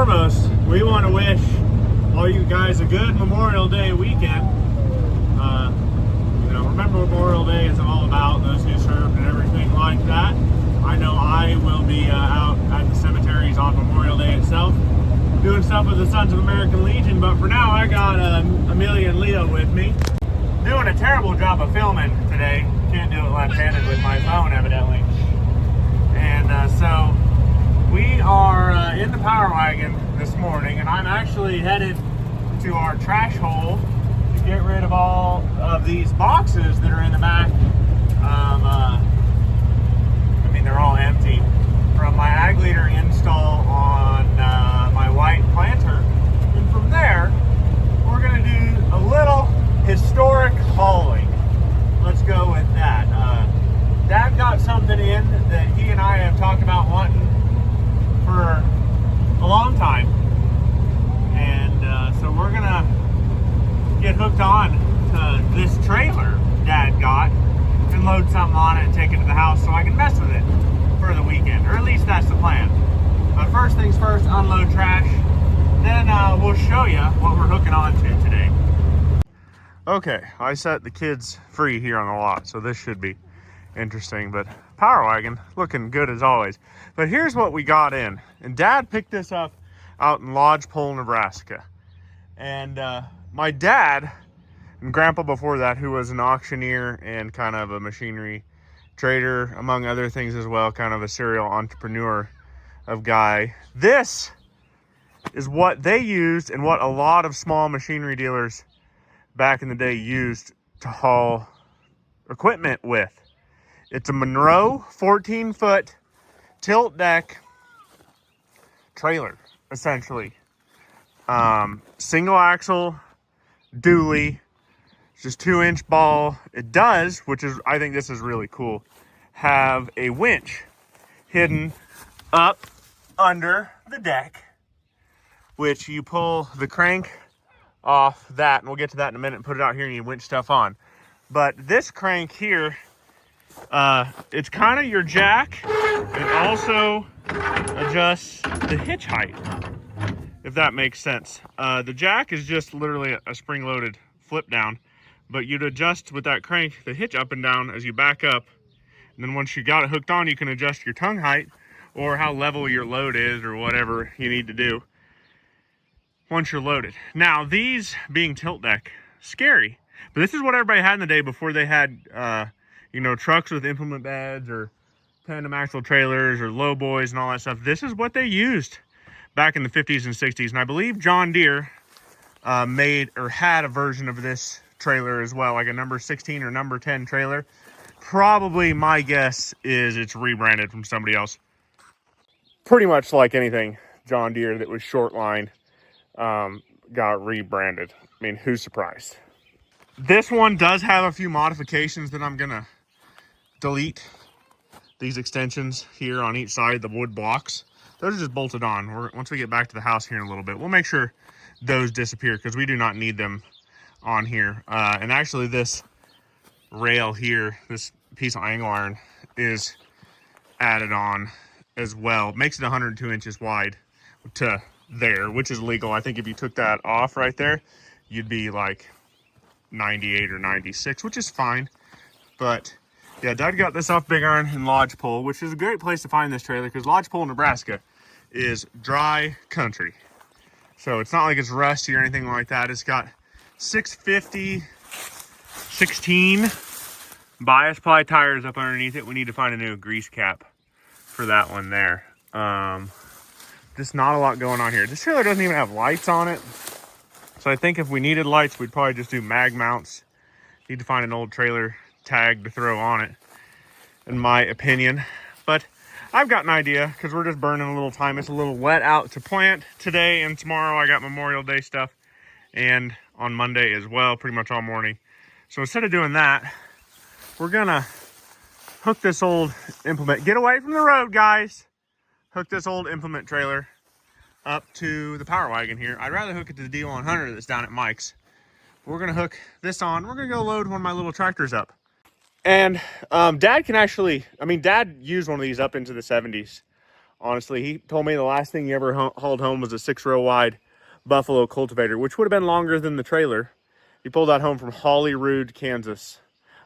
foremost, we want to wish all you guys a good Memorial Day weekend. Remember Memorial Day is all about those who served and everything like that. I know I will be out at the cemeteries on Memorial Day itself, doing stuff with the Sons of American Legion, but for now I got Amelia and Leo with me. Doing a terrible job of filming today. Can't do it left-handed with my phone, evidently. And so we are in the Power Wagon this morning, and I'm actually headed to our trash hole to get rid of all of these boxes that are in the back. They're all empty from my ag leader install on my white planter. And from there, we're going to do a little historic hauling. Let's go with that. Dad got something in that he and I have talked about wanting for a long time. And so we're going to get hooked on to this trailer Dad got and load something on it and take it to the house so I can mess with it for the weekend, or at least that's the plan. But first things first, unload trash, then we'll show you what we're hooking on to today. Okay, I set the kids free here on the lot, so this should be interesting, but Power Wagon looking good as always. But here's what we got in, and Dad picked this up out in Lodgepole, Nebraska. And my dad and Grandpa before that, who was an auctioneer and kind of a machinery trader, among other things as well, kind of a serial entrepreneur of guy. This is what they used and what a lot of small machinery dealers back in the day used to haul equipment with. It's a Monroe 14-foot tilt deck trailer, essentially. Single axle, dually, just 2-inch ball. It does, which is, I think this is really cool, have a winch hidden up under the deck, which you pull the crank off that, and we'll get to that in a minute, and put it out here and you winch stuff on. But this crank here, it's kind of your jack. It also adjusts the hitch height, if that makes sense. The jack is just literally a spring-loaded flip down, but you'd adjust with that crank the hitch up and down as you back up, and then once you got it hooked on, you can adjust your tongue height or how level your load is or whatever you need to do once you're loaded. Now, these being tilt deck, scary, but this is what everybody had in the day before they had trucks with implement beds or tandem axle trailers or low boys and all that stuff. This is what they used back in the 50s and 60s, and I believe John Deere made or had a version of this trailer as well, like a number 16 or number 10 trailer. Probably my guess is it's rebranded from somebody else. Pretty much like anything John Deere that was short line got rebranded. I mean, who's surprised? This one does have a few modifications that I'm gonna delete. These extensions here on each side, the wood blocks, those are just bolted on. Once we get back to the house here in a little bit, we'll make sure those disappear because we do not need them on here. And actually this rail here, this piece of angle iron, is added on as well. It makes it 102 inches wide to there, which is legal. I think if you took that off right there, you'd be like 98 or 96, which is fine. But yeah, Dad got this off Big Iron in Lodgepole, which is a great place to find this trailer because Lodgepole, Nebraska is dry country. So it's not like it's rusty or anything like that. It's got 650 16 bias ply tires up underneath it. We need to find a new grease cap for that one there. Just not a lot going on here. This trailer doesn't even have lights on it. So I think if we needed lights, we'd probably just do mag mounts. Need to find an old trailer tag to throw on it, in my opinion. But I've got an idea because we're just burning a little time. It's a little wet out to plant today and tomorrow. I got Memorial Day stuff and on Monday as well, pretty much all morning. So instead of doing that, we're gonna hook this old implement. Get away from the road, guys. Hook this old implement trailer up to the Power Wagon here. I'd rather hook it to the D100 that's down at Mike's. We're gonna hook this on. We're gonna go load one of my little tractors up. And Dad can actually, Dad used one of these up into the 70s honestly. He told me the last thing he ever hauled home was a 6-row wide Buffalo cultivator, which would have been longer than the trailer. He pulled that home from Holyrood, Kansas,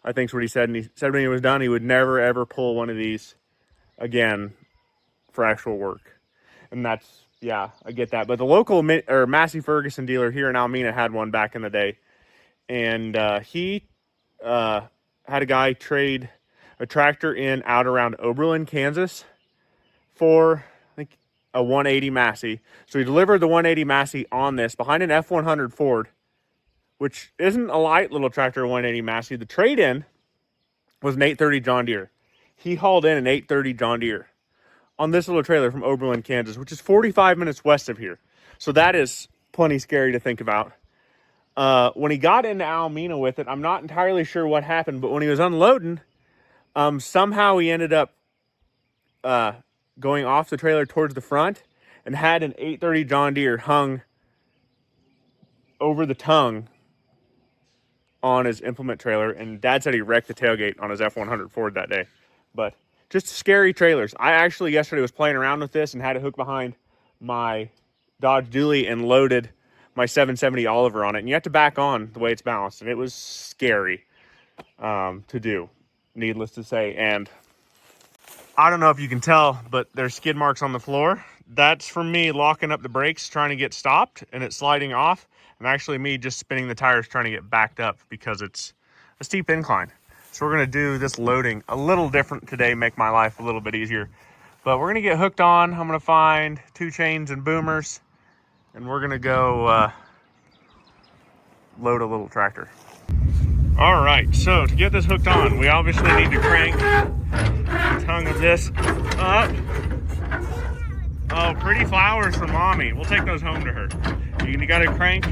I think is what he said. And he said when he was done, he would never, ever pull one of these again for actual work. And that's, yeah, I get that. But the local Massey Ferguson dealer here in Alameda had one back in the day. And he had a guy trade a tractor in out around Oberlin, Kansas for, I think, a 180 Massey. So he delivered the 180 Massey on this behind an F-100 Ford, which isn't a light little tractor, 180 Massey. The trade-in was an 830 John Deere. He hauled in an 830 John Deere on this little trailer from Oberlin, Kansas, which is 45 minutes west of here. So that is plenty scary to think about. When he got into Alameda with it, I'm not entirely sure what happened, but when he was unloading, somehow he ended up going off the trailer towards the front and had an 830 John Deere hung over the tongue on his implement trailer, and Dad said he wrecked the tailgate on his F-100 Ford that day. But just scary trailers. I actually yesterday was playing around with this and had it hooked behind my Dodge Dually and loaded my 770 Oliver on it, and you have to back on the way it's balanced, and it was scary to do, needless to say. And I don't know if you can tell, but there's skid marks on the floor. That's from me locking up the brakes trying to get stopped and it sliding off, and actually me just spinning the tires trying to get backed up because it's a steep incline. So we're going to do this loading a little different today, make my life a little bit easier. But we're going to get hooked on. I'm going to find 2 chains and boomers, and we're going to go load a little tractor. All right, so to get this hooked on, we obviously need to crank the tongue of this up. Oh, pretty flowers for Mommy. We'll take those home to her. You got to crank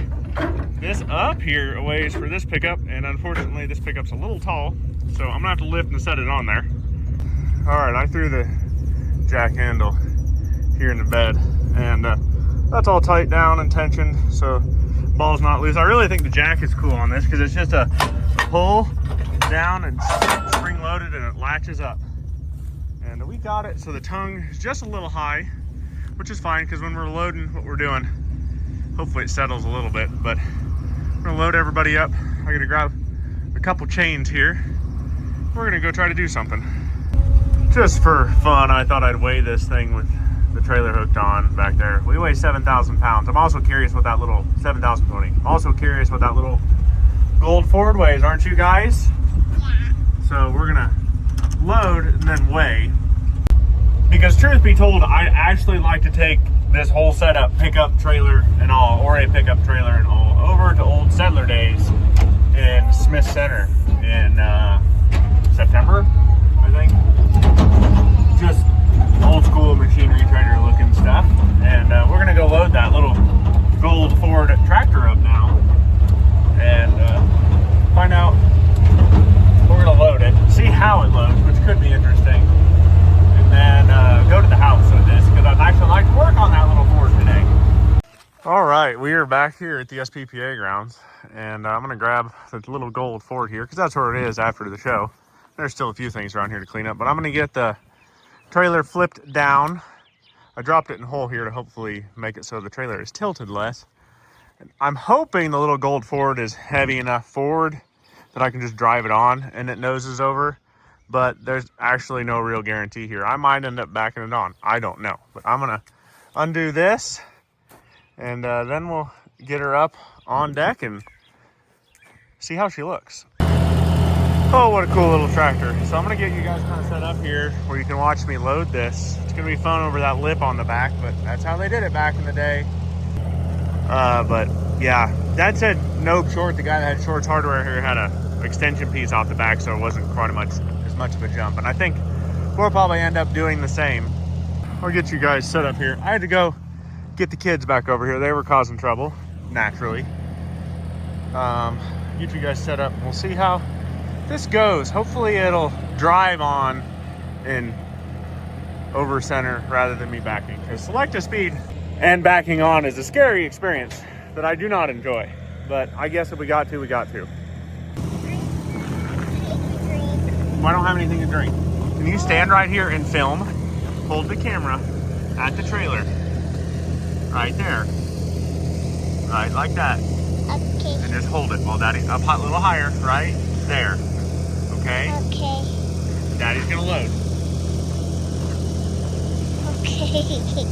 this up here a ways for this pickup, and unfortunately this pickup's a little tall, so I'm gonna have to lift and set it on there. All right, I threw the jack handle here in the bed, and that's all tight down and tensioned, so ball's not loose. I really think the jack is cool on this because it's just a pull down and spring loaded, and it latches up. And we got it so the tongue is just a little high, which is fine because when we're loading what we're doing, hopefully it settles a little bit. But I'm gonna load everybody up. I'm gonna grab a couple chains here. We're gonna go try to do something. Just for fun, I thought I'd weigh this thing with the trailer hooked on back there. We weigh 7,000 pounds. I'm also curious what that little 7,020. I'm also curious what that little gold Ford weighs, aren't you guys? Yeah. So we're gonna load and then weigh. Because truth be told, I'd actually like to take this whole setup, pickup trailer and all, or a pickup trailer and all, over to Old Settler Days in Smith Center in September, I think. Just old school machinery trader looking stuff. And we're gonna go load that little gold Ford tractor up now and find out. We're gonna load it, see how it loads, which could be interesting. And go to the house with this because I'd actually like to work on that little Ford today. All right, we are back here at the SPPA grounds, and I'm gonna grab the little gold Ford here because that's where it is after the show. There's still a few things around here to clean up, but I'm gonna get the trailer flipped down. I dropped it in hole here to hopefully make it so the trailer is tilted less. And I'm hoping the little gold Ford is heavy enough forward that I can just drive it on and it noses over. But there's actually no real guarantee here. I might end up backing it on. I don't know. But I'm going to undo this, and then we'll get her up on deck and see how she looks. Oh, what a cool little tractor. So I'm going to get you guys kind of set up here where you can watch me load this. It's going to be fun over that lip on the back, but that's how they did it back in the day. But yeah, Dad said no short. The guy that had Shorts Hardware here had a extension piece off the back, so it wasn't quite as much of a jump. And I think we'll probably end up doing the same. I'll get you guys set up here. I had to go get the kids back over here. They were causing trouble, naturally. Get you guys set up. We'll see how this goes. Hopefully it'll drive on in over center rather than me backing, because selective speed and backing on is a scary experience that I do not enjoy. But I guess if we got to, we got to. I don't have anything to drink. Can you stand right here and film? Hold the camera at the trailer. Right there. Right, like that. Okay. And just hold it while Daddy, up a little higher, right there. Okay? Okay. Daddy's gonna load. Okay.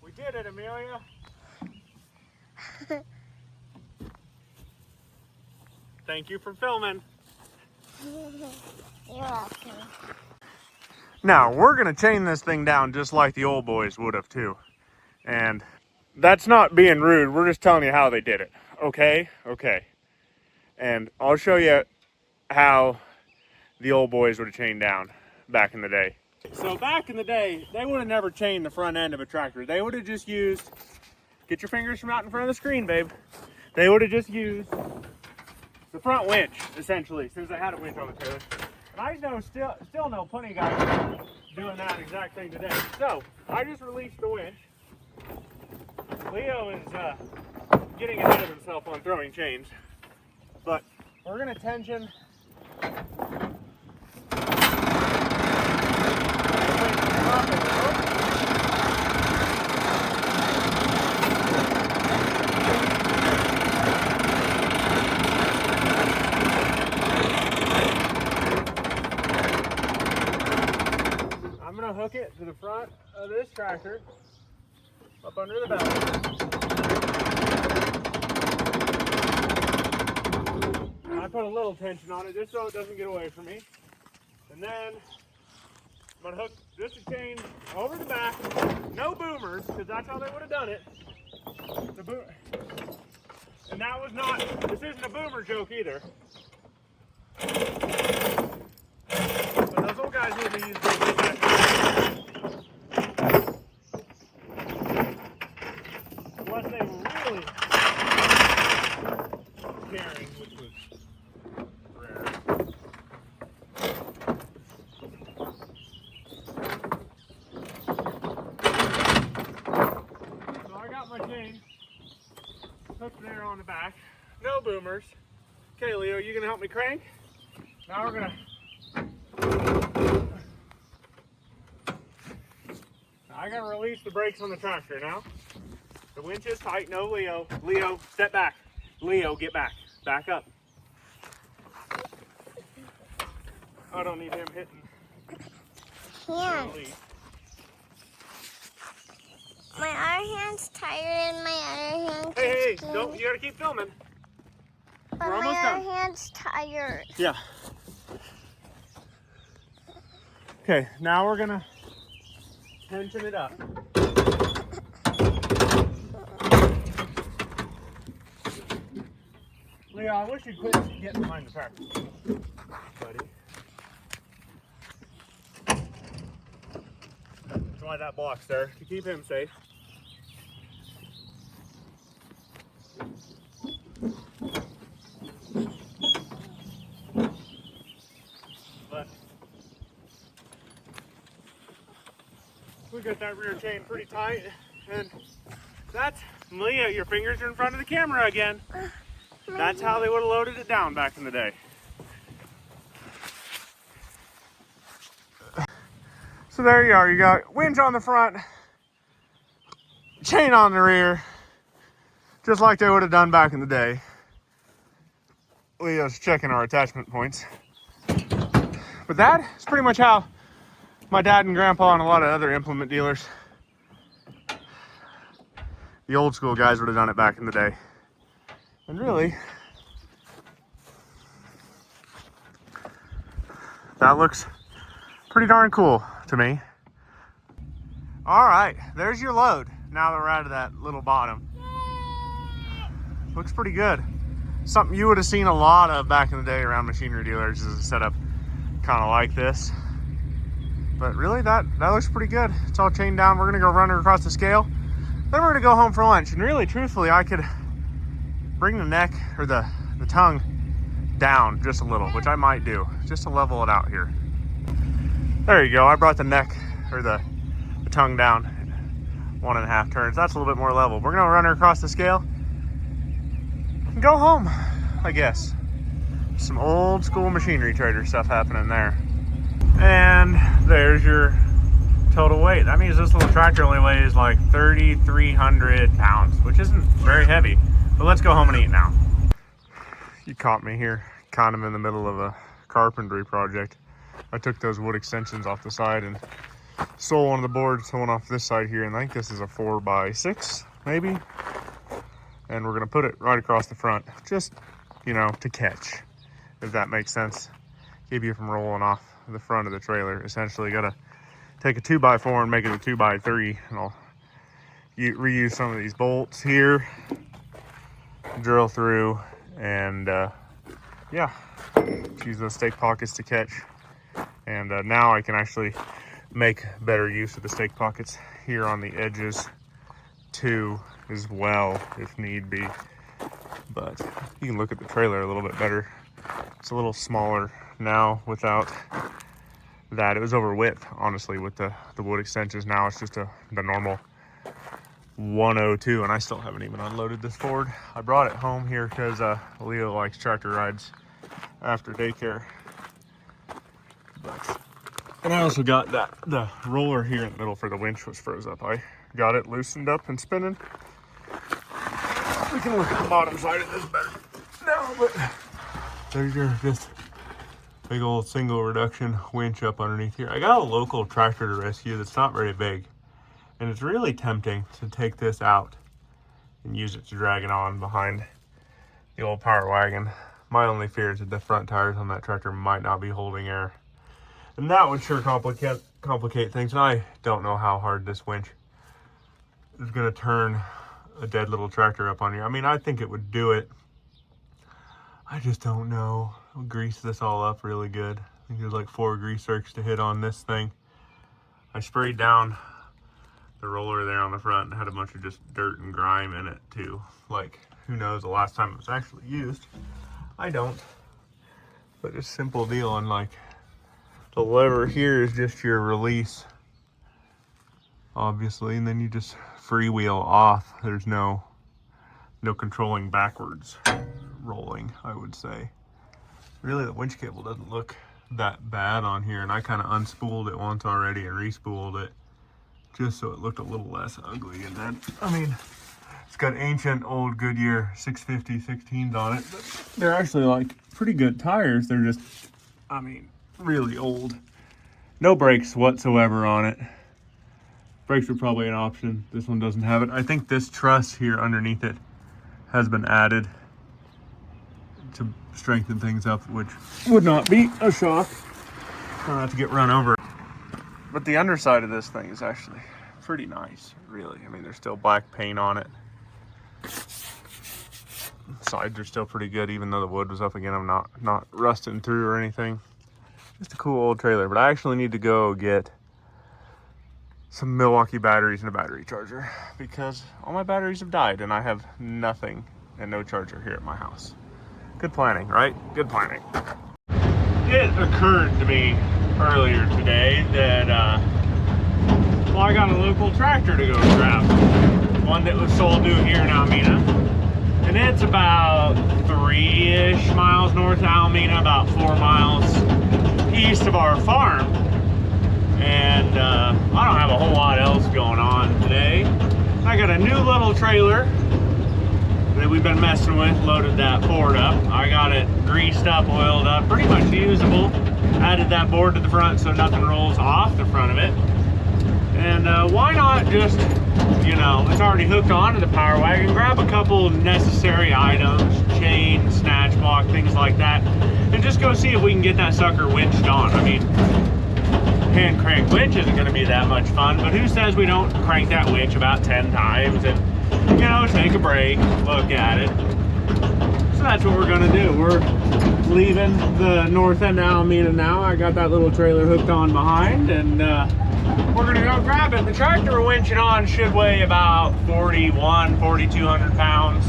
We did it, Amelia. Thank you for filming. You're welcome. Now, we're going to chain this thing down just like the old boys would have too. And that's not being rude. We're just telling you how they did it. Okay? Okay. And I'll show you how the old boys would have chained down back in the day. So back in the day, they would have never chained the front end of a tractor. They would have just used, get your fingers from out in front of the screen, babe. They would have just used the front winch, essentially, since they had a winch on the trailer. And I know still know plenty of guys doing that exact thing today. So I just released the winch. Leo is getting ahead of himself on throwing chains, but we're gonna tension. I'm gonna hook it to the front of this tractor, up under the belt. I put a little tension on it just so it doesn't get away from me. And then I'm gonna hook just a chain over the back. No boomers, because that's how they would have done it. And that was not, this isn't a boomer joke either. But those old guys would have used boomers back then. Unless they were really caring, which was rare. So I got my chain hooked there on the back. No boomers. Okay, Leo, you gonna help me crank? Now we're gonna. I gotta release the brakes on the tractor now. The winch is tight. No, Leo. Leo, step back. Leo, get back. Back up. I don't need him hitting. Hands. My other hand's tired and my other hand. Hey, don't. You gotta keep filming. But We're almost my done. other hand's tired. Yeah. Okay, now we're gonna tension it up. Leo, I wish you'd quit getting behind the tractor, buddy. That's why that block's there, to keep him safe. But we got that rear chain pretty tight, and that's, Leo, your fingers are in front of the camera again. That's how they would have loaded it down back in the day. So there you are, you got winch on the front, chain on the rear, just like they would have done back in the day. Leo's checking our attachment points. But that is pretty much how my dad and grandpa and a lot of other implement dealers, the old school guys, would have done it back in the day. And really, that looks pretty darn cool to me. All right, there's your load. Now that we're out of that little bottom. Looks pretty good. Something you would have seen a lot of back in the day around machinery dealers is a setup kind of like this. But really, that looks pretty good. It's all chained down. We're gonna go run it across the scale. Then we're gonna go home for lunch. And really, truthfully, I could bring the neck or the tongue down just a little, which I might do, just to level it out here. There you go. I brought the neck or the tongue down 1.5 turns. That's a little bit more level. We're gonna run her across the scale and go home, I guess. Some old school machinery trader stuff happening there. And there's your total weight. That means this little tractor only weighs like 3,300 pounds, which isn't very heavy. But let's go home and eat now. You caught me here, kind of in the middle of a carpentry project. I took those wood extensions off the side and stole one of the boards, one off this side here, and I think this is a 4x6, maybe. And we're gonna put it right across the front, just, you know, to catch, if that makes sense. Keep you from rolling off the front of the trailer. Essentially, gotta take a 2x4 and make it a 2x3, and I'll reuse some of these bolts here, drill through, and yeah, use those stake pockets to catch. And now I can actually make better use of the stake pockets here on the edges too, as well, if need be. But you can look at the trailer a little bit better. It's a little smaller now without that. It was over width, honestly, with the wood extensions. Now it's just the normal 102, and I still haven't even unloaded this Ford. I brought it home here because Leo likes tractor rides after daycare. And I also got the roller here in the middle for the winch was froze up. I got it loosened up and spinning. We can look at the bottom side of this better now, but there's your just big old single reduction winch up underneath here. I got a local tractor to rescue that's not very big, and it's really tempting to take this out and use it to drag it on behind the old Power Wagon. My only fear is that the front tires on that tractor might not be holding air. And that would sure complicate things. And I don't know how hard this winch is going to turn a dead little tractor up on here. I mean, I think it would do it. I just don't know. I'll grease this all up really good. I think there's like 4 grease zerks to hit on this thing. I sprayed down the roller there on the front and had a bunch of just dirt and grime in it too. Like, who knows the last time it was actually used. I don't. But just simple deal. And like, the lever here is just your release, obviously, and then you just freewheel off. There's no controlling backwards rolling, I would say. Really, the winch cable doesn't look that bad on here, and I kind of unspooled it once already and respooled it just so it looked a little less ugly. And then, I mean, it's got ancient old Goodyear 650 16s on it, but they're actually like pretty good tires. They're just, I mean, really old. No brakes whatsoever on it. Brakes are probably an option. This one doesn't have it. I think this truss here underneath it has been added to strengthen things up, which would not be a shock. I'll have to get run over. But the underside of this thing is actually pretty nice, really. I mean, there's still black paint on it. Sides are still pretty good, even though the wood was up again. I'm not rusting through or anything. Just a cool old trailer, but I actually need to go get some Milwaukee batteries and a battery charger because all my batteries have died and I have nothing and no charger here at my house. Good planning, right? Good planning. It occurred to me earlier today that, well, I got a local tractor to go grab. One that was sold new here in Alameda. And it's about 3-ish miles north of Alameda, about 4 miles east of our farm. And I don't have a whole lot else going on today. I got a new little trailer that we've been messing with, loaded that board up. I got it greased up, oiled up, pretty much usable. Added that board to the front so nothing rolls off the front of it. And why not just, you know, it's already hooked onto the Power Wagon, grab a couple necessary items, chain, snatch block, things like that, and just go see if we can get that sucker winched on. I mean, hand crank winch isn't going to be that much fun, but who says we don't crank that winch about 10 times and, you know, take a break, look at it. So that's what we're going to do. We're leaving the north end of Alameda now. I got that little trailer hooked on behind, and we're going to go grab it. The tractor we're winching on should weigh about 4,200 pounds.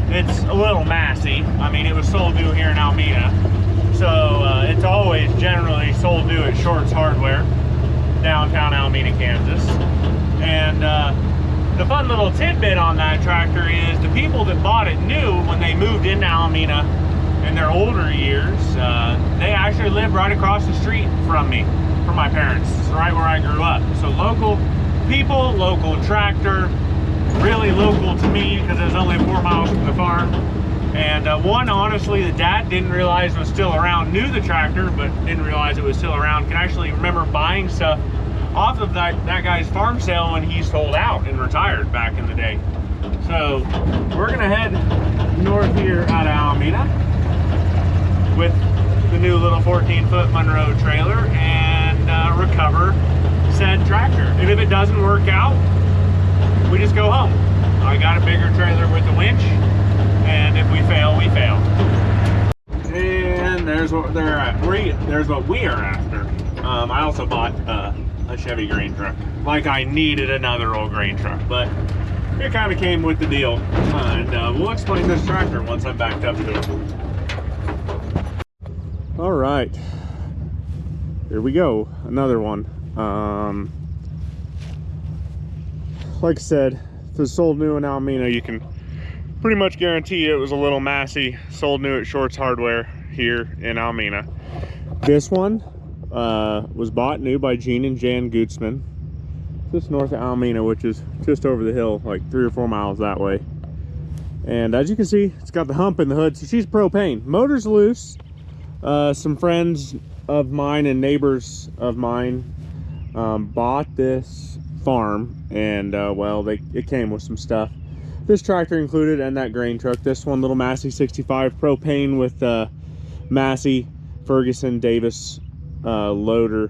It's a little massy. I mean, it was sold new here in Alameda. So it's always generally sold new at Shorts Hardware, downtown Alameda, Kansas. And the fun little tidbit on that tractor is the people that bought it new when they moved into Alameda in their older years, they actually lived right across the street from me, from my parents. It's right where I grew up. So local people, local tractor, really local to me because it was only 4 miles from the farm. And one, honestly, the dad didn't realize was still around, knew the tractor, but didn't realize it was still around. Can actually remember buying stuff off of that guy's farm sale when he sold out and retired back in the day. So we're gonna head north here out of Alameda with the new little 14-foot Monroe trailer and recover said tractor. And if it doesn't work out, we just go home. I got a bigger trailer with a winch, and if we fail, we fail. And there's what they're at. There's what we are after. I also bought a Chevy grain truck. Like I needed another old grain truck, but it kind of came with the deal. And we'll explain this tractor once I'm backed up to it. All right, here we go. Another one. Like I said, if it's sold new in Alameda, you can pretty much guarantee it was a little massy. Sold new at Shorts Hardware here in Alameda. This one was bought new by Gene and Jan Gutzman, just north of Alameda, which is just over the hill, like 3 or 4 miles that way. And as you can see, it's got the hump in the hood, so she's propane. Motor's loose. Some friends of mine and neighbors of mine bought this farm, and well, it came with some stuff. This tractor included, and that grain truck. This one, little Massey 65 propane with Massey Ferguson Davis loader,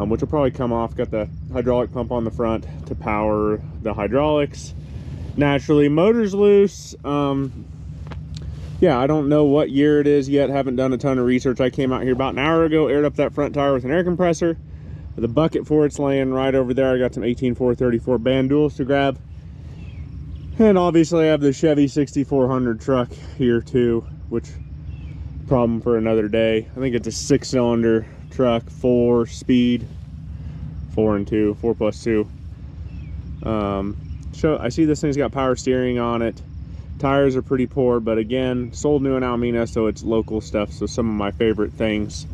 which will probably come off. Got the hydraulic pump on the front to power the hydraulics. Naturally, motor's loose. Yeah, I don't know what year it is yet. Haven't done a ton of research. I came out here about an hour ago, aired up that front tire with an air compressor. The bucket for it's laying right over there. I got some 18434 bandules to grab. And obviously I have the Chevy 6400 truck here too, which problem for another day. I think it's a 6-cylinder truck, 4-speed, 4 and 2, 4 plus 2. So I see this thing's got power steering on it. Tires are pretty poor, but again, sold new in Alameda, so it's local stuff, so some of my favorite things.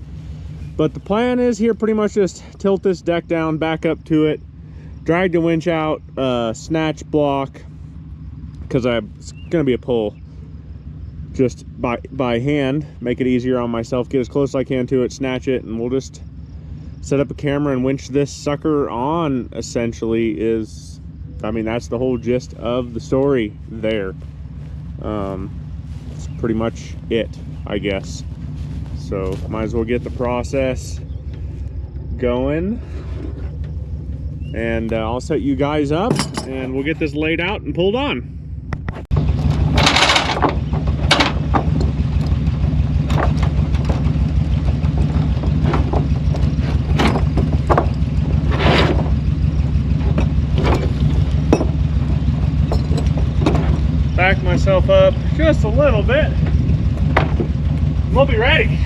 But the plan is here pretty much just tilt this deck down, back up to it, drag the winch out, snatch block, because it's going to be a pull, just by hand, make it easier on myself, get as close as I can to it, snatch it, and we'll just set up a camera and winch this sucker on, essentially. I mean, that's the whole gist of the story there. It's pretty much it, I guess. So might as well get the process going, and I'll set you guys up and we'll get this laid out and pulled on. Back myself up just a little bit. We'll be ready.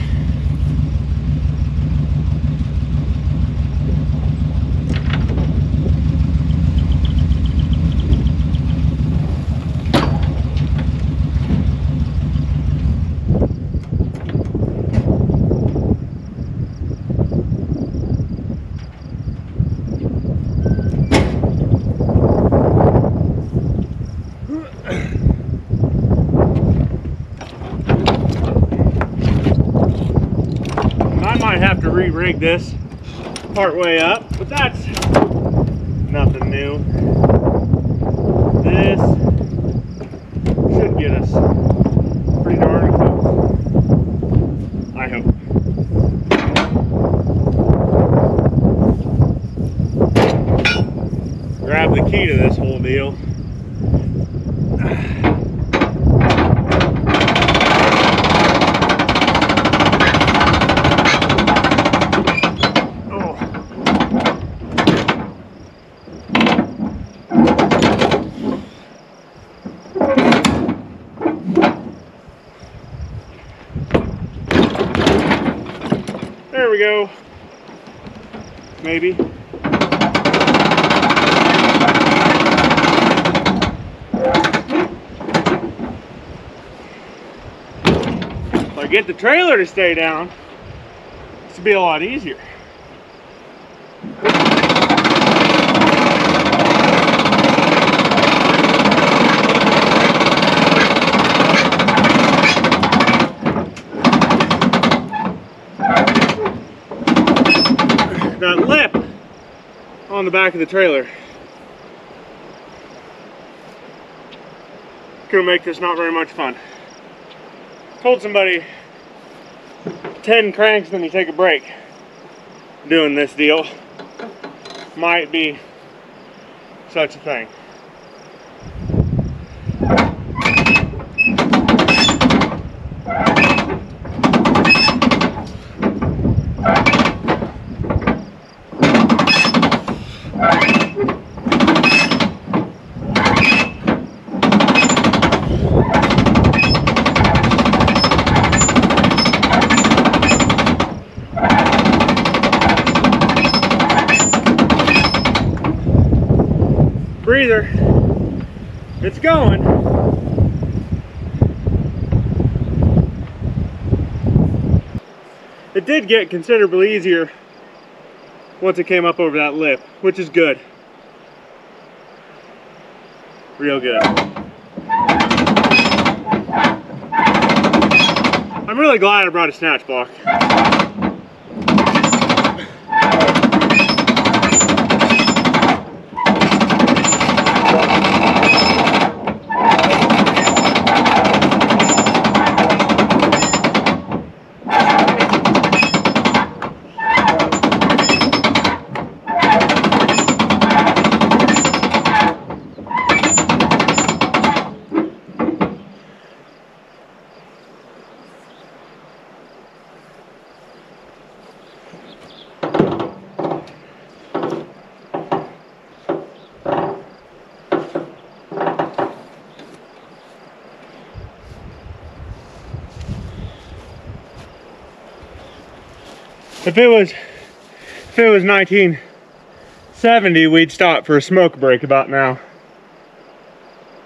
I might have to re-rig this part way up, but that's nothing new. This should get us pretty darn close, I hope. Grab the key to this whole deal. There we go. Maybe. If I get the trailer to stay down, this will be a lot easier. That lip on the back of the trailer gonna make this not very much fun. Told somebody 10 cranks then you take a break. Doing this deal might be such a thing. Breather, it's going. It did get considerably easier once it came up over that lip, which is good. Real good. I'm really glad I brought a snatch block. If it was 1970, we'd stop for a smoke break about now,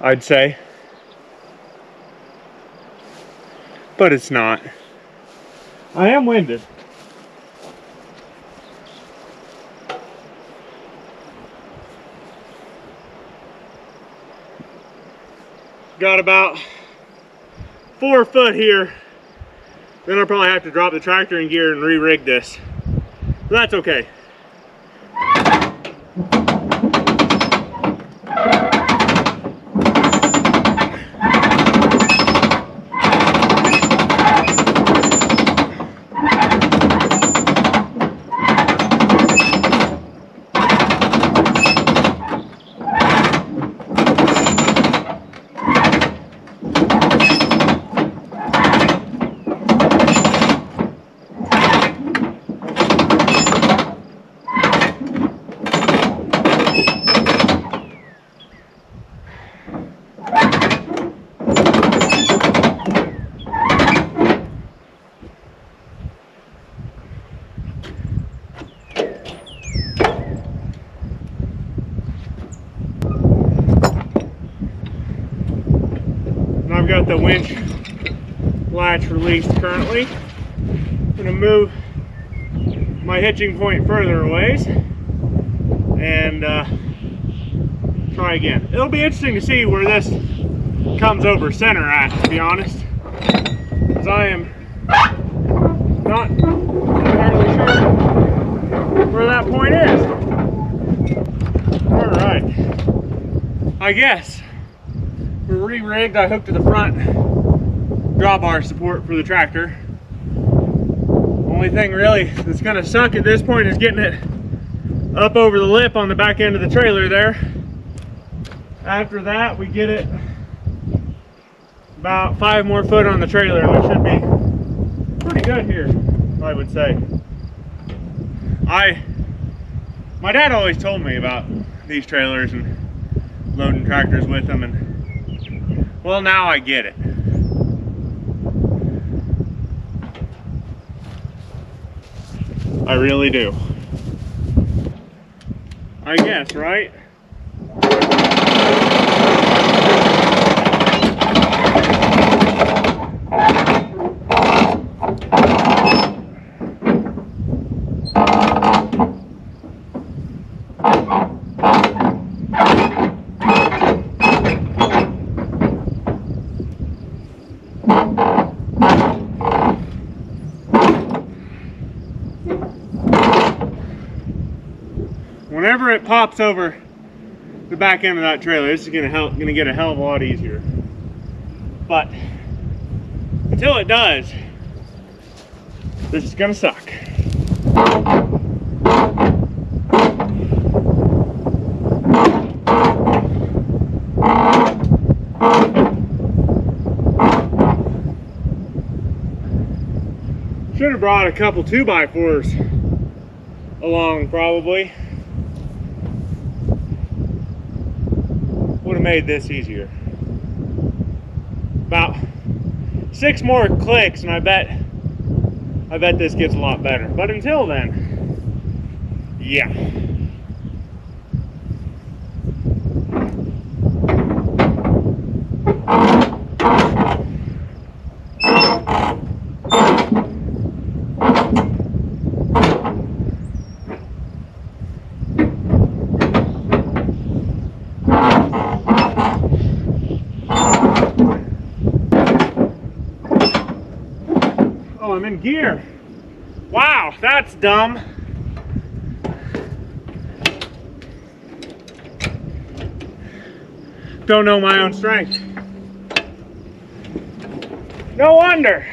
I'd say. But it's not. I am winded. Got about 4 foot here. Then I'll probably have to drop the tractor in gear and re-rig this. But that's okay. I've got the winch latch released currently. I'm going to move my hitching point further a ways and try again. It'll be interesting to see where this comes over center at, to be honest, because I am not where that point is. All right. I guess we're re-rigged. I hooked to the front drawbar support for the tractor. Only thing really that's gonna suck at this point is getting it up over the lip on the back end of the trailer there. After that, we get it about 5 more foot on the trailer, and we should be pretty good here, I would say. My dad always told me about these trailers and loading tractors with them, and well, now I get it. I really do. I guess, right? Whenever it pops over the back end of that trailer, this is gonna get a hell of a lot easier. But until it does, this is gonna suck. Should have brought a couple 2x4s along, probably. Would have made this easier. About 6 more clicks and I bet this gets a lot better. But until then, yeah. I'm in gear. Wow, that's dumb. Don't know my own strength. No wonder.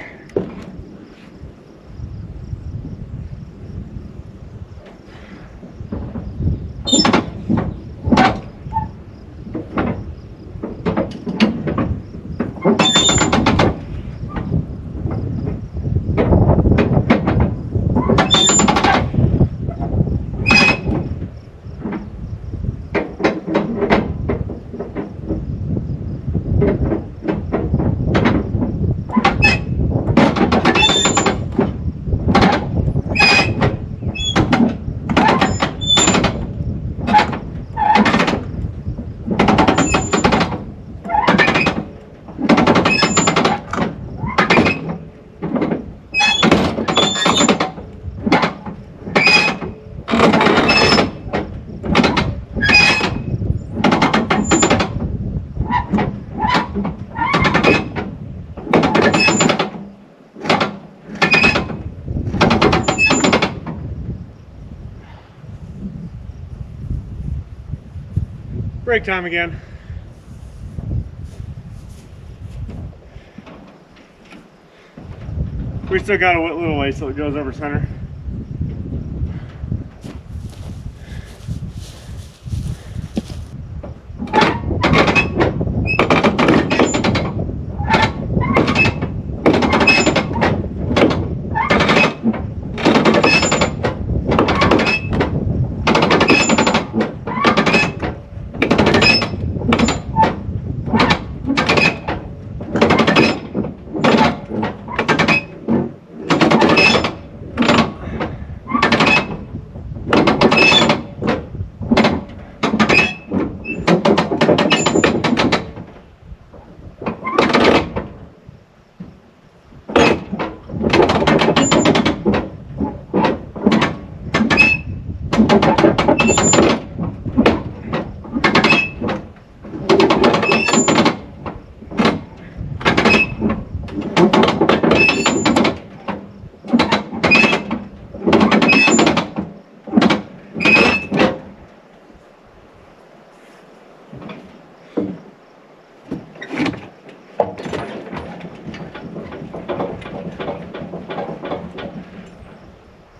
Break time again. We still got a little ways till it goes over center.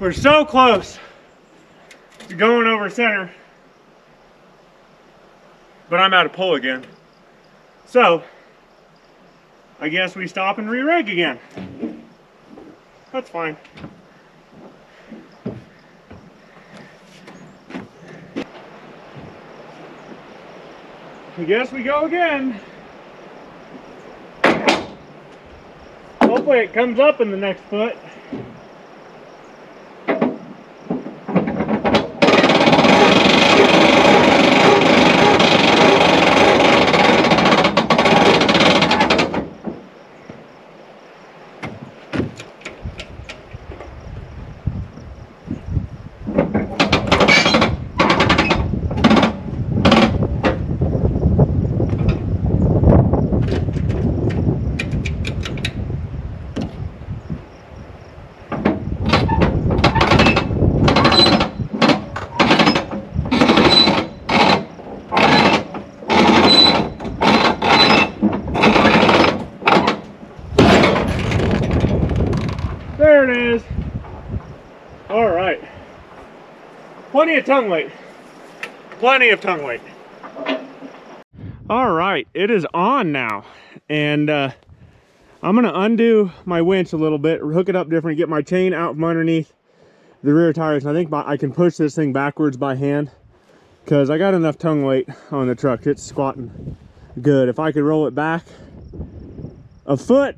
We're so close to going over center, but I'm out of pull again. So, I guess we stop and re-rig again. That's fine. I guess we go again. Hopefully it comes up in the next foot. There it is. All right. Plenty of tongue weight. Plenty of tongue weight. All right, it is on now. And I'm gonna undo my winch a little bit, hook it up different, get my chain out from underneath the rear tires. And I think I can push this thing backwards by hand because I got enough tongue weight on the truck. It's squatting good. If I could roll it back a foot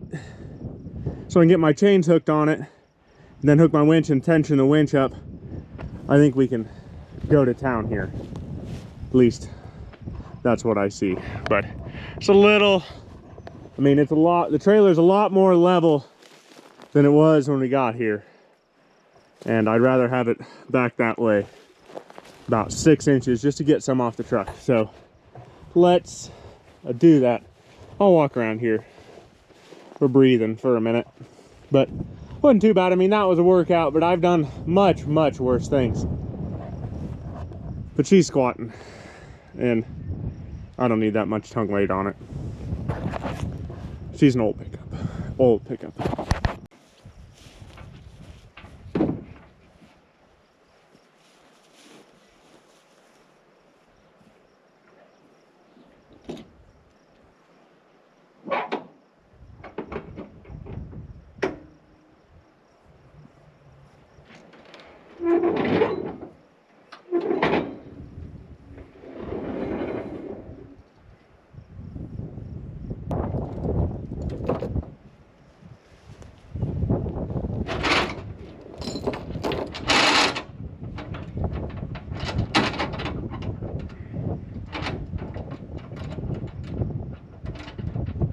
so I can get my chains hooked on it, and then hook my winch and tension the winch up, I think we can go to town here. At least that's what I see. But it's a little, I mean, it's a lot, the trailer's a lot more level than it was when we got here. And I'd rather have it back that way, about 6 inches, just to get some off the truck. So let's do that. I'll walk around here. We're breathing for a minute, but wasn't too bad. I mean, that was a workout, but I've done much worse things. But she's squatting, and I don't need that much tongue weight on it. She's an old pickup. Old pickup.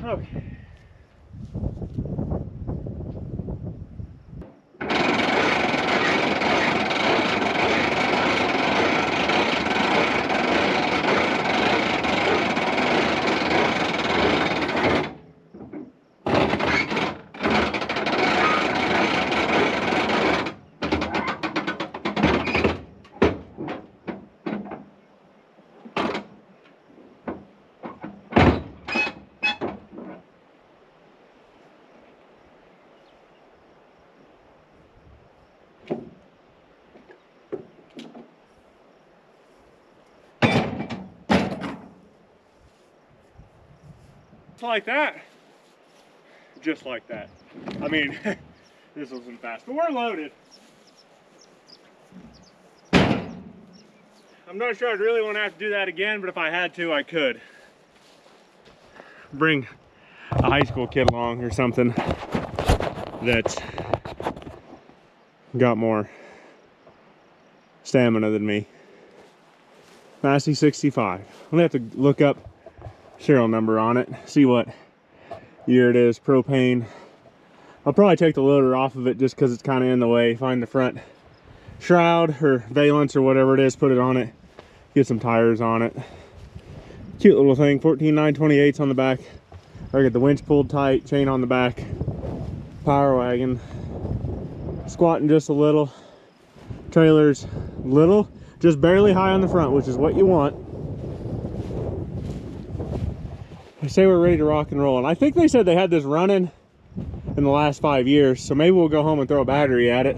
Okay. Like that, just like that. I mean, this wasn't fast, but we're loaded. I'm not sure I'd really want to have to do that again, but if I had to, I could. Bring a high school kid along or something that's got more stamina than me. Massey 65. I'm gonna have to look up serial number on it, see what year it is. Propane. I'll probably take the loader off of it just because it's kind of in the way. Find the front shroud or valance or whatever it is, put it on it, get some tires on it. Cute little thing, 14.928s on the back. I get the winch pulled tight, chain on the back. Power Wagon. Squatting just a little. Trailer's little, just barely high on the front, which is what you want. They say we're ready to rock and roll, and I think they said they had this running in the last 5 years, so maybe we'll go home and throw a battery at it.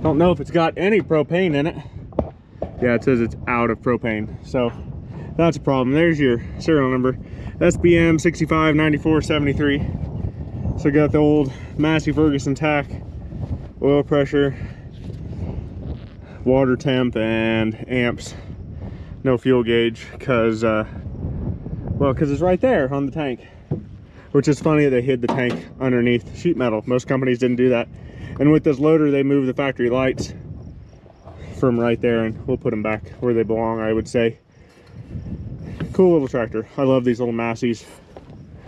Don't know if it's got any propane in it. Yeah, it says it's out of propane, so that's a problem. There's your serial number, SBM 659473. So got the old Massey Ferguson tack, oil pressure, water temp, and amps. No fuel gauge, because it's right there on the tank. Which is funny, they hid the tank underneath sheet metal. Most companies didn't do that. And with this loader, they moved the factory lights from right there, and we'll put them back where they belong, I would say. Cool little tractor. I love these little Masseys.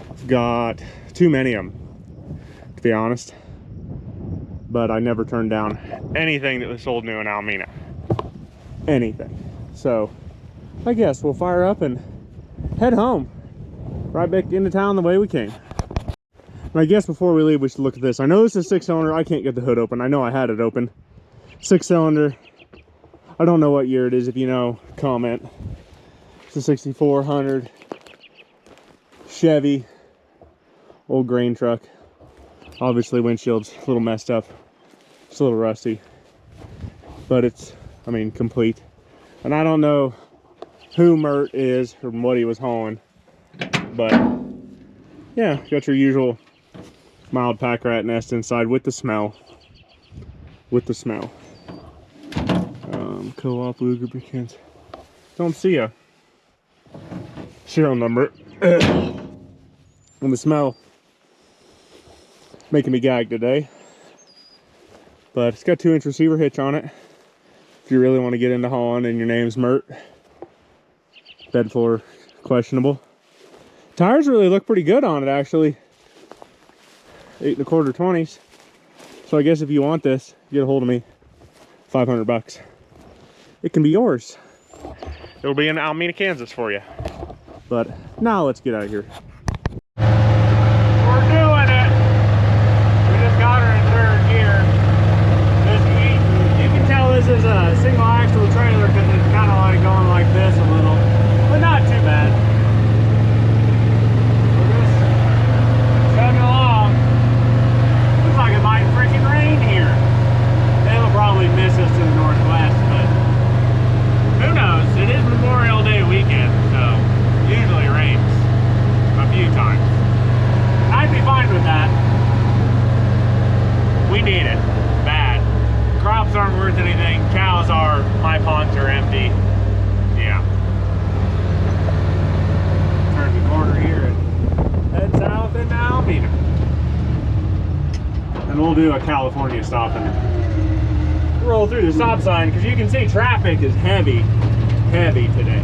I've got too many of them, to be honest. But I never turned down anything that was sold new in Alameda. Anything. So I guess we'll fire up and head home. Right back into town the way we came. And I guess before we leave, we should look at this. I know this is 6-cylinder. I can't get the hood open. I know I had it open. 6-cylinder. I don't know what year it is. If you know, comment. It's a 6400 Chevy. Old grain truck. Obviously, windshield's a little messed up. It's a little rusty. But it's, I mean, complete. And I don't know who Mert is or what he was hauling. But yeah, got your usual mild pack rat nest inside with the smell. Co-op lubricants. Don't see a serial number. And the smell making me gag today. But it's got 2-inch receiver hitch on it. If you really want to get into hauling and your name's Mert. Bed floor questionable. Tires really look pretty good on it, actually. 8 1/4 20s. So I guess if you want this, get a hold of me. $500. It can be yours. It'll be in Alameda, Kansas for you. But now let's get out of here. We're doing it. We just got her in 3rd gear. You can tell this is a single axle trailer because it's kind of like going like this a little, but not too bad. Chugging along. Looks like it might freaking rain here. It'll probably miss us to the northwest, but who knows? It is Memorial Day weekend, so usually it rains a few times. I'd be fine with that. We need it. Bad. Crops aren't worth anything. Cows are. My ponds are empty. Yeah. Turn the corner here and head south into Alameda. And we'll do a California stop and roll through the stop sign because you can see traffic is heavy today.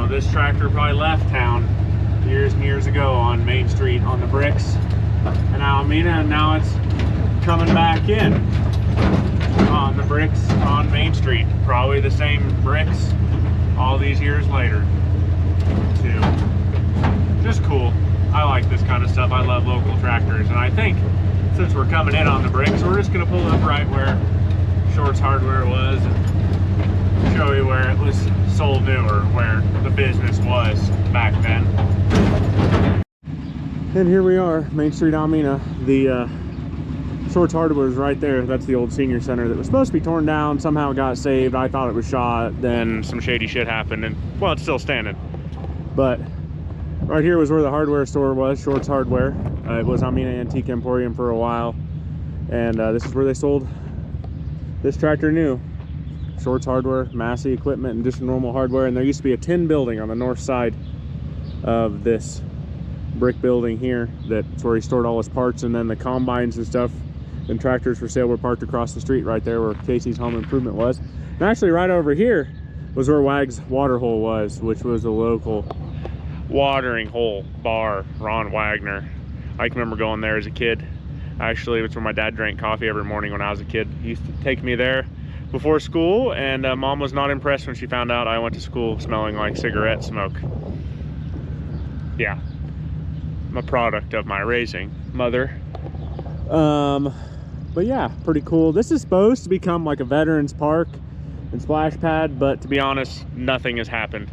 This tractor probably left town years and years ago on Main Street on the bricks in Alameda, and now it's coming back in on the bricks on Main Street. Probably the same bricks all these years later too. Just cool. I like this kind of stuff. I love local tractors, and I think since we're coming in on the bricks, we're just gonna pull up right where Shorts Hardware was and show you where it was sold new, or where the business was back then. And here we are, Main Street, Alameda. The Shorts Hardware is right there. That's the old senior center that was supposed to be torn down, somehow got saved. I thought it was shot, then some shady shit happened, and well, it's still standing. But right here was where the hardware store was, Shorts Hardware. It was Alameda Antique Emporium for a while, and this is where they sold this tractor new. Shorts Hardware, Massey equipment, and just normal hardware. And there used to be a tin building on the north side of this brick building here. That's where he stored all his parts, and then the combines and stuff and tractors for sale were parked across the street right there where Casey's Home Improvement was. And actually right over here was where Wag's Water Hole was, which was a local watering hole bar, Ron Wagner. I can remember going there as a kid. Actually, it's where my dad drank coffee every morning when I was a kid. He used to take me there before school, and Mom was not impressed when she found out I went to school smelling like cigarette smoke. Yeah, I'm a product of my raising, mother. But yeah, pretty cool. This is supposed to become like a veterans park and splash pad, but to be honest, nothing has happened.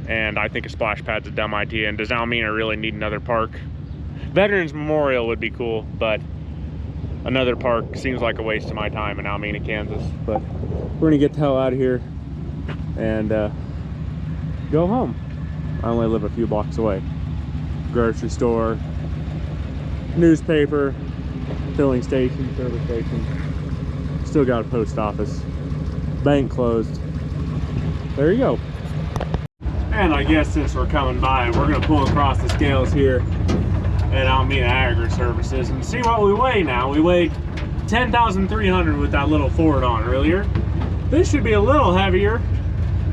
And I think a splash pad's a dumb idea, and does not mean I really need another park. Veterans Memorial would be cool, but another park seems like a waste of my time in Alameda, Kansas. But we're gonna get the hell out of here and go home. I only live a few blocks away. Grocery store, newspaper, filling station, service station. Still got a post office. Bank closed. There you go. And I guess since we're coming by, we're gonna pull across the scales here at Alameda Agri Services and see what we weigh now. We weighed 10,300 with that little Ford on earlier. This should be a little heavier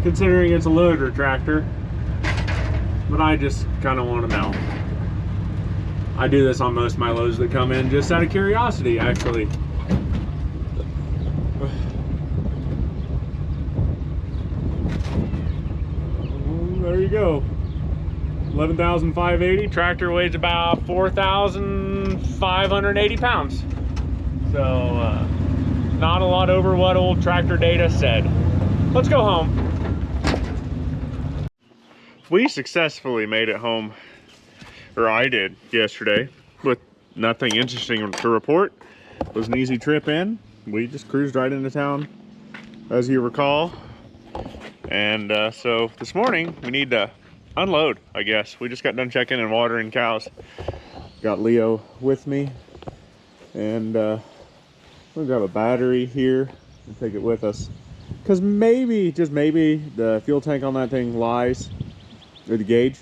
considering it's a loader tractor, but I just kind of want to know. I do this on most of my loads that come in just out of curiosity, actually. There you go. 11,580. Tractor weighs about 4,580 pounds. So not a lot over what old tractor data said. Let's go home. We successfully made it home, or I did yesterday, with nothing interesting to report. It was an easy trip in. We just cruised right into town, as you recall. And so this morning we need to unload, I guess. We just got done checking and watering cows. Got Leo with me, and we're gonna grab a battery here and take it with us, because maybe, just maybe, the fuel tank on that thing lies, or the gauge,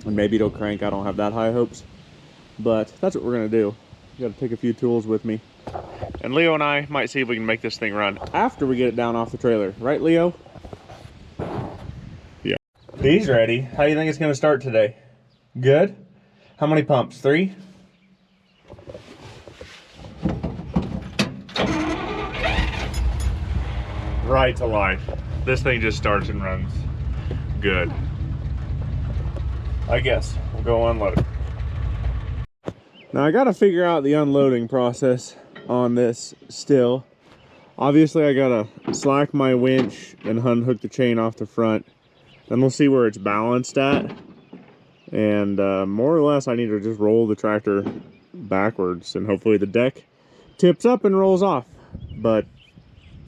and maybe it'll crank. I don't have that high hopes, but that's what we're gonna do. Got to take a few tools with me, and Leo and I might see if we can make this thing run after we get it down off the trailer, right, Leo? Yeah. D's ready. How do you think it's gonna start today? Good. How many pumps? 3? Right to life. This thing just starts and runs. Good. I guess we'll go unload. Now I gotta figure out the unloading process on this still. Obviously I gotta slack my winch and unhook the chain off the front. Then we'll see where it's balanced at. And more or less I need to just roll the tractor backwards, and hopefully the deck tips up and rolls off. But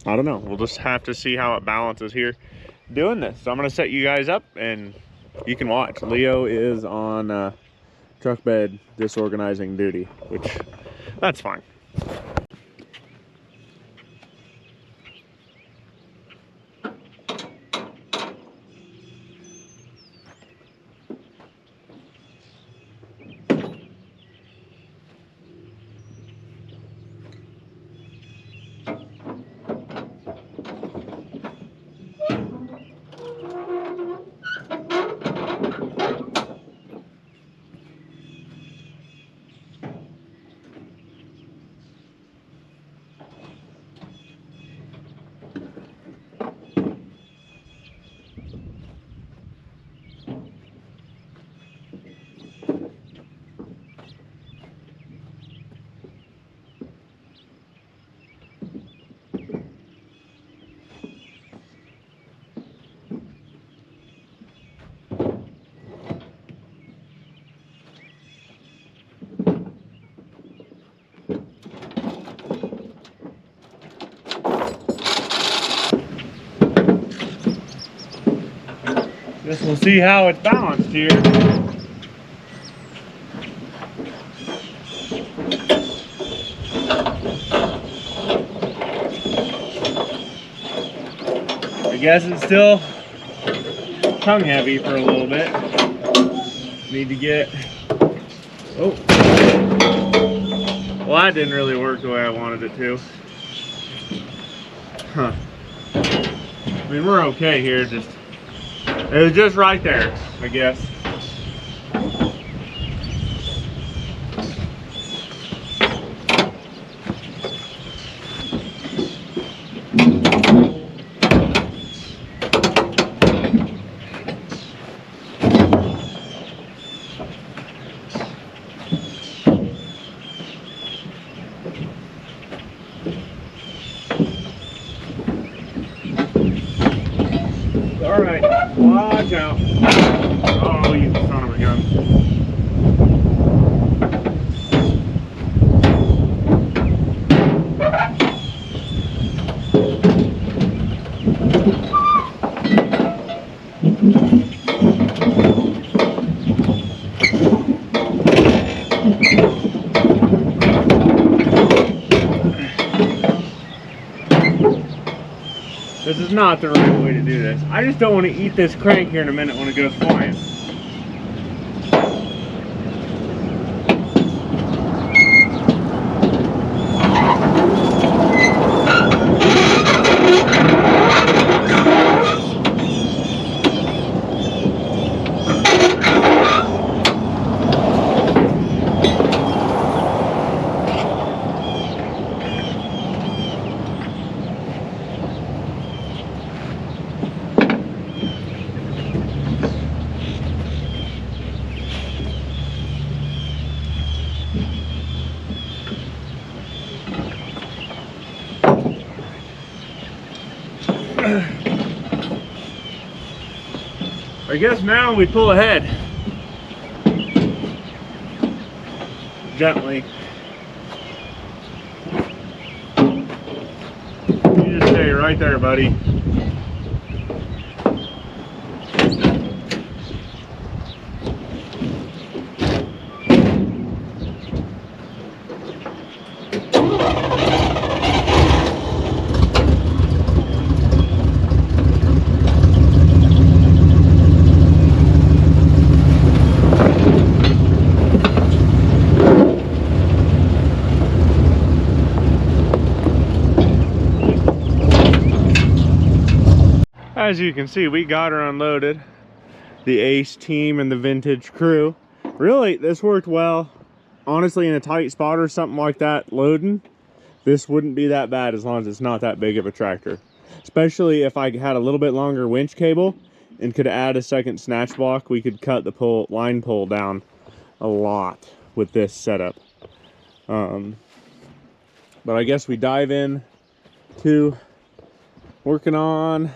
I don't know. We'll just have to see how it balances here doing this. So I'm gonna set you guys up and you can watch. Leo is on truck bed disorganizing duty, which that's fine. Guess we'll see how it's balanced here. I guess it's still tongue heavy for a little bit. Need to get, oh, well, that didn't really work the way I wanted it to. Huh. I mean, we're okay here, just it was just right there, I guess. All right, watch out. Oh, you son of a gun. This is not the right way to do this. I just don't want to eat this crank here in a minute when it goes flying. I guess now we pull ahead. Gently. You just stay right there, buddy. As you can see, we got her unloaded. The Ace team and the vintage crew. Really, this worked well. Honestly, in a tight spot or something like that, loading, this wouldn't be that bad as long as it's not that big of a tractor. Especially if I had a little bit longer winch cable and could add a second snatch block, we could cut the line pull down a lot with this setup. But I guess we dive in to working on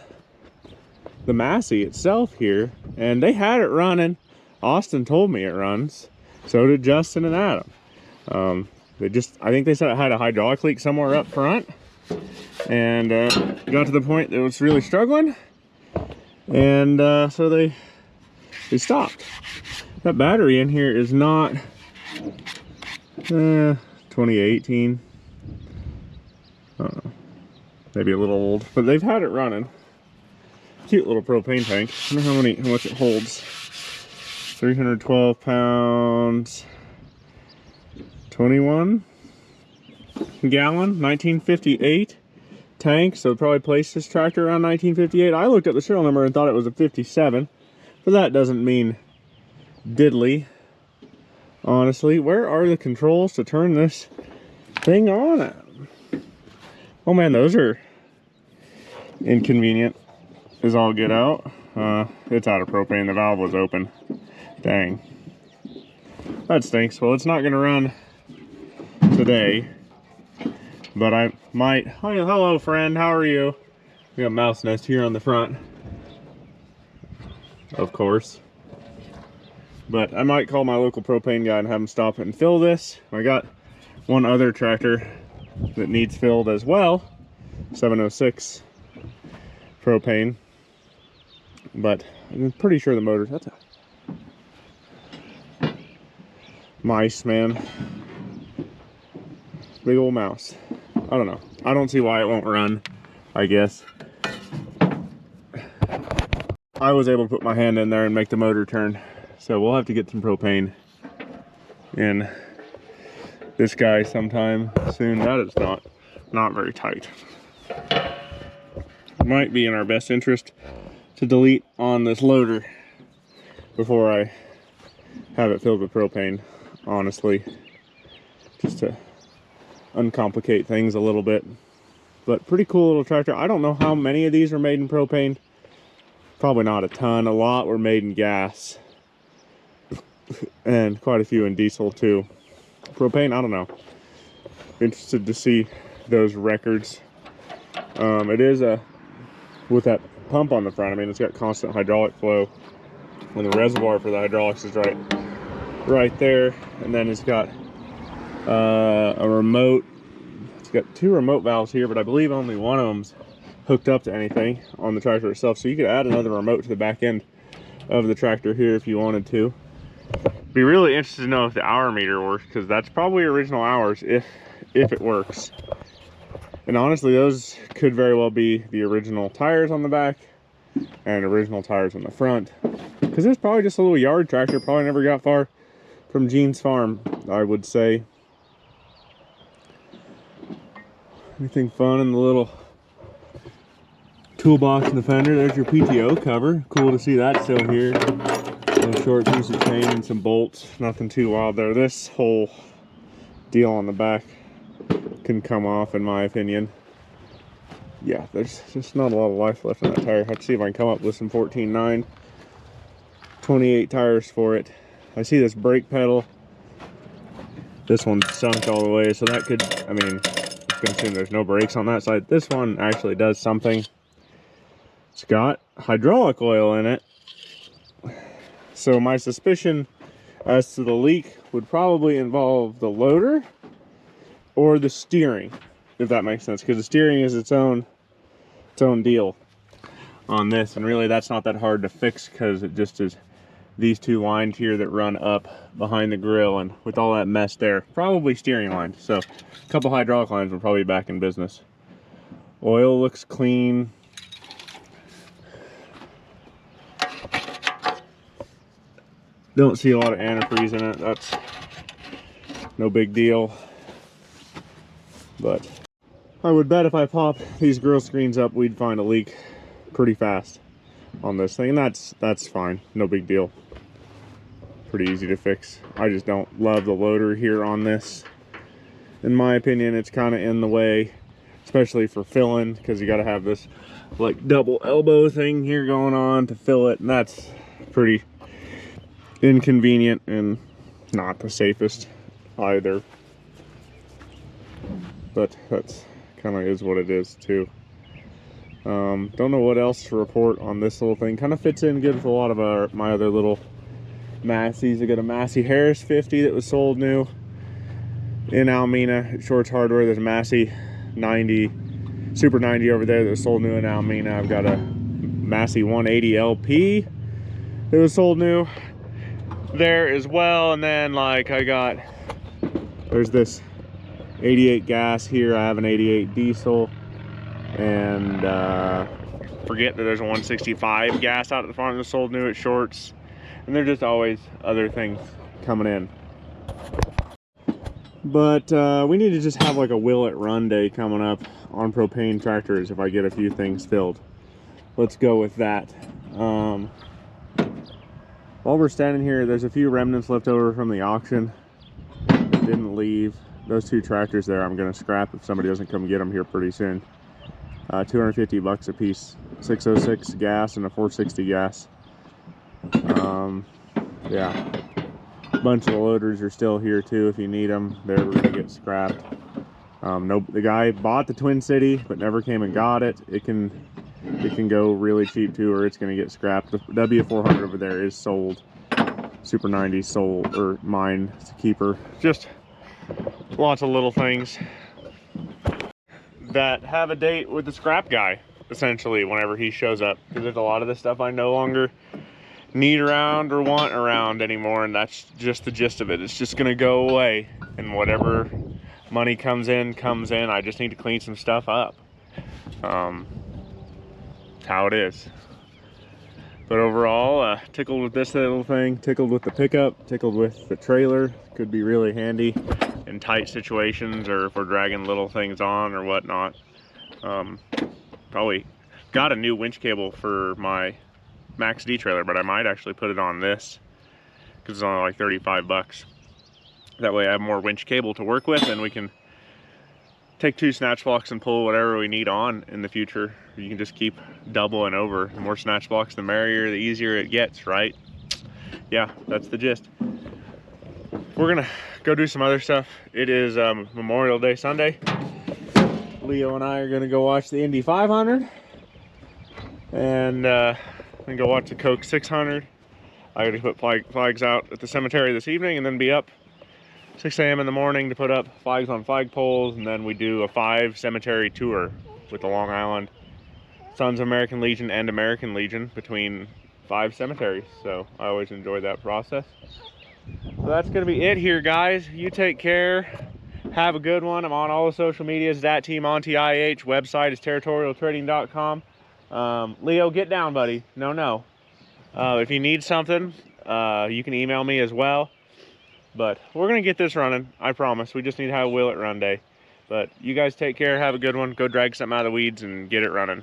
the Massey itself here, and they had it running. Austin told me it runs. So did Justin and Adam. I think they said it had a hydraulic leak somewhere up front, and got to the point that it was really struggling, and so they stopped. That battery in here is not 2018. Maybe a little old, but they've had it running. Cute little propane tank. I wonder how much it holds. 312 pounds, 21 gallon, 1958 tank. So probably placed this tractor around 1958. I looked up the serial number and thought it was a 57, but that doesn't mean diddly. Honestly, where are the controls to turn this thing on at? Oh man, those are inconvenient. Is all get out. It's out of propane. The valve was open. Dang. That stinks. Well, it's not going to run today, but I might. Oh, hello, friend. How are you? We got a mouse nest here on the front, of course. But I might call my local propane guy and have him stop and fill this. I got one other tractor that needs filled as well. 706 propane. But I'm pretty sure the motor, that's a mice, man. Big old mouse. I don't know. I don't see why it won't run, I guess. I was able to put my hand in there and make the motor turn. So we'll have to get some propane in this guy sometime soon. That is not very tight. It might be in our best interest to delete on this loader before I have it filled with propane, honestly, just to uncomplicate things a little bit. But pretty cool little tractor. I don't know how many of these are made in propane. Probably not a ton. A lot were made in gas, and quite a few in diesel too. Propane, I don't know. Interested to see those records. It is a with that pump on the front. I mean, it's got constant hydraulic flow, and the reservoir for the hydraulics is right there. And then it's got a remote. It's got 2 remote valves here, but I believe only one of them's hooked up to anything on the tractor itself. So you could add another remote to the back end of the tractor here if you wanted to. Be really interested to know if the hour meter works, because that's probably original hours if it works. And honestly, those could very well be the original tires on the back and original tires on the front, because it's probably just a little yard tractor. Probably never got far from Gene's farm, I would say. Anything fun in the little toolbox in the fender? There's your PTO cover. Cool to see that still here. A short piece of chain and some bolts. Nothing too wild there. This whole deal on the back can come off, in my opinion. Yeah, there's just not a lot of life left in that tire. I have to see if I can come up with some 14.9 28 tires for it. I see this brake pedal. This one's sunk all the way, so that could, I mean, I'm gonna assume there's no brakes on that side. This one actually does something. It's got hydraulic oil in it. So my suspicion as to the leak would probably involve the loader or the steering, if that makes sense, because the steering is its own deal on this, and really that's not that hard to fix, because it just is these 2 lines here that run up behind the grill, and with all that mess there, probably steering lines. So a couple hydraulic lines will probably be back in business. Oil looks clean. Don't see a lot of antifreeze in it. That's no big deal. But I would bet if I pop these grill screens up, we'd find a leak pretty fast on this thing. And that's fine. No big deal. Pretty easy to fix. I just don't love the loader here on this. In my opinion, it's kind of in the way, especially for filling, because you got to have this like double elbow thing here going on to fill it, and that's pretty inconvenient and not the safest either. But that's kind of is what it is too. Don't know what else to report on this little thing. Kind of fits in good with a lot of my other little Masseys. I got a Massey Harris 50 that was sold new in Almena at Shorts Hardware. There's a Massey 90 Super 90 over there that was sold new in Almena. I've got a Massey 180 LP that was sold new there as well. And then like there's this 88 gas here. I have an 88 diesel, and forget that there's a 165 gas out at the farm that's sold new at Shorts. And there's just always other things coming in. But we need to just have like a will it run day coming up on propane tractors if I get a few things filled. Let's go with that. While we're standing here, there's a few remnants left over from the auction that didn't leave. Those 2 tractors there I'm going to scrap if somebody doesn't come get them here pretty soon. 250 bucks a piece. 606 gas and a 460 gas. Yeah. A bunch of the loaders are still here too if you need them. They're going to get scrapped. The guy bought the Twin City but never came and got it. It can go really cheap too, or it's going to get scrapped. The W400 over there is sold. Super 90 sold, or mine. It's a keeper. Just lots of little things that have a date with the scrap guy, essentially, whenever he shows up, because there's a lot of this stuff I no longer need around or want around anymore, and that's just the gist of it. It's just gonna go away, and whatever money comes in. I just need to clean some stuff up. That's how it is. But overall, tickled with this little thing, tickled with the pickup, tickled with the trailer. Could be really handy in tight situations, or if we're dragging little things on or whatnot. Probably got a new winch cable for my Max D trailer, but I might actually put it on this because it's only like 35 bucks. That way I have more winch cable to work with, and we can take 2 snatch blocks and pull whatever we need on in the future. You can just keep doubling over. The more snatch blocks, the merrier, the easier it gets, right? Yeah, that's the gist. We're gonna go do some other stuff. It is Memorial Day Sunday. Leo and I are gonna go watch the Indy 500. and then go watch the Coke 600. I gotta put flags out at the cemetery this evening, and then be up 6 a.m. in the morning to put up flags on flagpoles, and then we do a 5 cemetery tour with the Long Island Sons of American Legion and American Legion between 5 cemeteries. So I always enjoy that process. So that's gonna be it here, guys. You take care. Have a good one. I'm on all the social medias, that Team on TIH. Website is territorialtrading.com. Leo, get down, buddy. No. If you need something, you can email me as well. But we're going to get this running, I promise. We just need to have a Will It Run day. But you guys take care, have a good one. Go drag something out of the weeds and get it running.